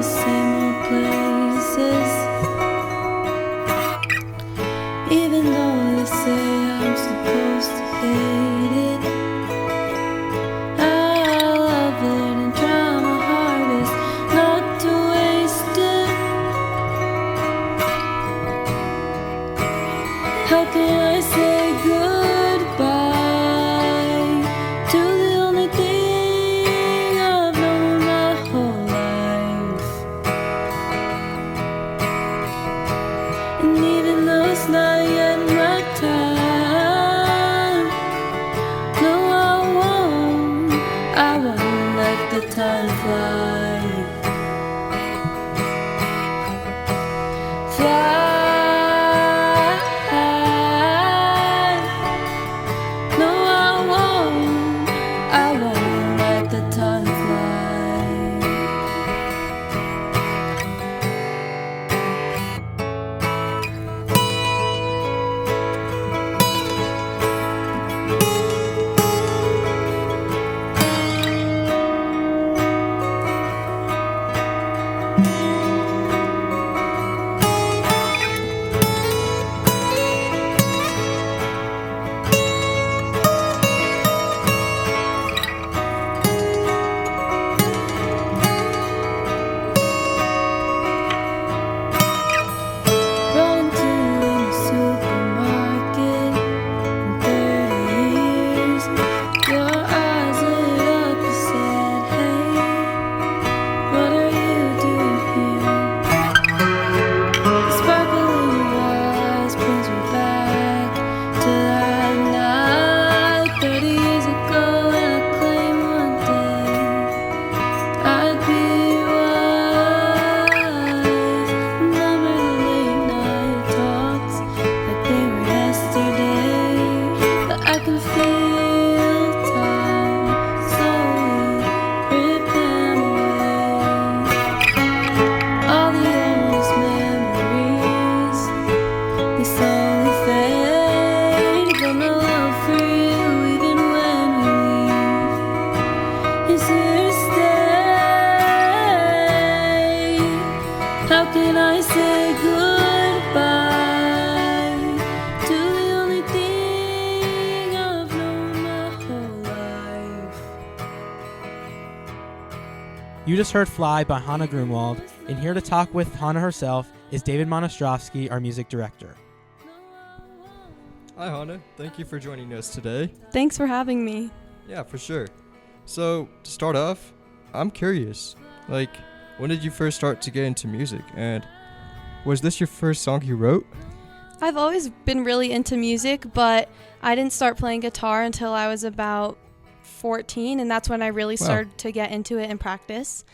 the same old places. Even though they say I'm supposed to hate it, I love it and try my hardest not to waste it. How can I say goodbye to the only thing I've known my whole life? And even though it's not yet my time, no, I won't let the time fly. You just heard Fly by Hannah Gruenwald, and here to talk with Hannah herself is David Monastyrskiy, our music director. Hi Hannah, thank you for joining us today. Thanks for having me. Yeah, for sure. So, to start off, I'm curious, when did you first start to get into music, and was this your first song you wrote? I've always been really into music, but I didn't start playing guitar until I was about 14, and that's when I really started to get into it and practice.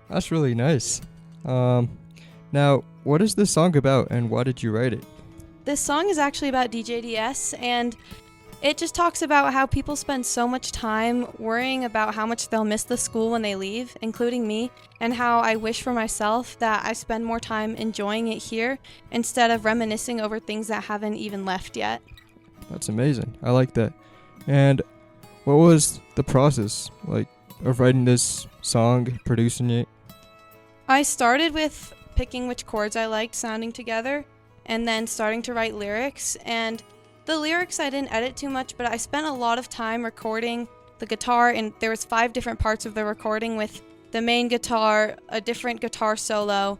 That's really nice. Now, what is this song about, and why did you write it? This song is actually about DJDS, and it just talks about how people spend so much time worrying about how much they'll miss the school when they leave, including me, and how I wish for myself that I spend more time enjoying it here instead of reminiscing over things that haven't even left yet. That's amazing. I like that. And what was the process of writing this song, producing it? I started with picking which chords I liked sounding together, and then starting to write lyrics. And the lyrics I didn't edit too much, but I spent a lot of time recording the guitar, and there was 5 different parts of the recording with the main guitar, a different guitar solo,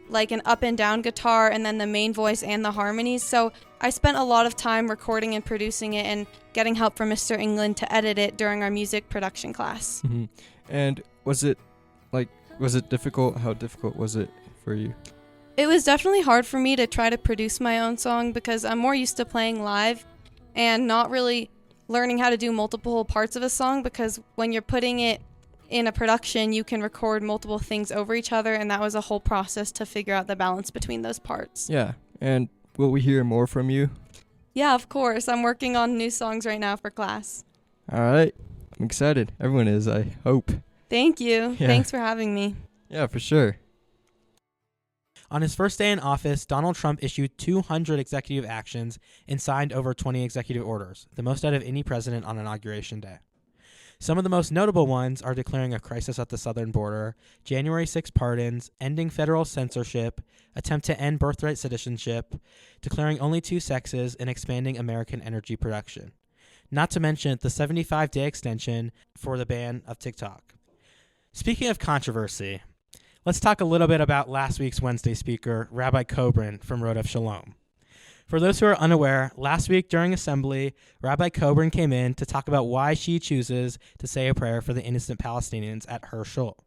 like an up and down guitar, and then the main voice and the harmonies. So I spent a lot of time recording and producing it and getting help from Mr. England to edit it during our music production class. Mm-hmm. And was it difficult? How difficult was it for you? It was definitely hard for me to try to produce my own song because I'm more used to playing live and not really learning how to do multiple parts of a song, because when you're putting it in a production, you can record multiple things over each other, and that was a whole process to figure out the balance between those parts. Yeah, and will we hear more from you? Yeah, of course. I'm working on new songs right now for class. All right. I'm excited. Everyone is, I hope. Thank you. Yeah. Thanks for having me. Yeah, for sure. On his first day in office, Donald Trump issued 200 executive actions and signed over 20 executive orders, the most out of any president on Inauguration Day. Some of the most notable ones are declaring a crisis at the southern border, January 6 pardons, ending federal censorship, attempt to end birthright citizenship, declaring only 2 sexes, and expanding American energy production. Not to mention the 75-day extension for the ban of TikTok. Speaking of controversy, let's talk a little bit about last week's Wednesday speaker, Rabbi Kobrin from Rodef Shalom. For those who are unaware, last week during assembly, Rabbi Kobrin came in to talk about why she chooses to say a prayer for the innocent Palestinians at her shul.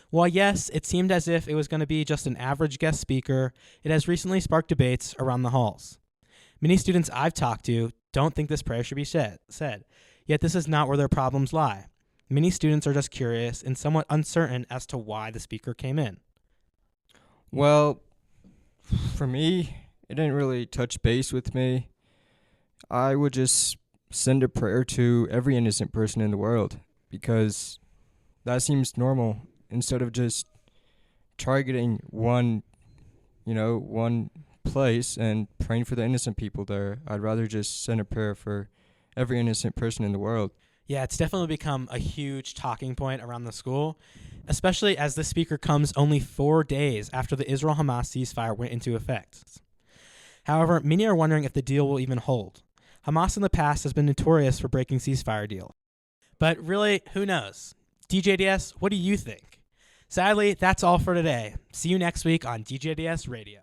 While yes, it seemed as if it was going to be just an average guest speaker, it has recently sparked debates around the halls. Many students I've talked to don't think this prayer should be said, yet this is not where their problems lie. Many students are just curious and somewhat uncertain as to why the speaker came in. Well, for me, it didn't really touch base with me. I would just send a prayer to every innocent person in the world because that seems normal instead of just targeting one place and praying for the innocent people there. I'd rather just send a prayer for every innocent person in the world. Yeah, it's definitely become a huge talking point around the school, especially as the speaker comes only 4 days after the Israel-Hamas ceasefire went into effect. However, many are wondering if the deal will even hold. Hamas in the past has been notorious for breaking ceasefire deals. But really, who knows? DJDS, what do you think? Sadly, that's all for today. See you next week on DJDS Radio.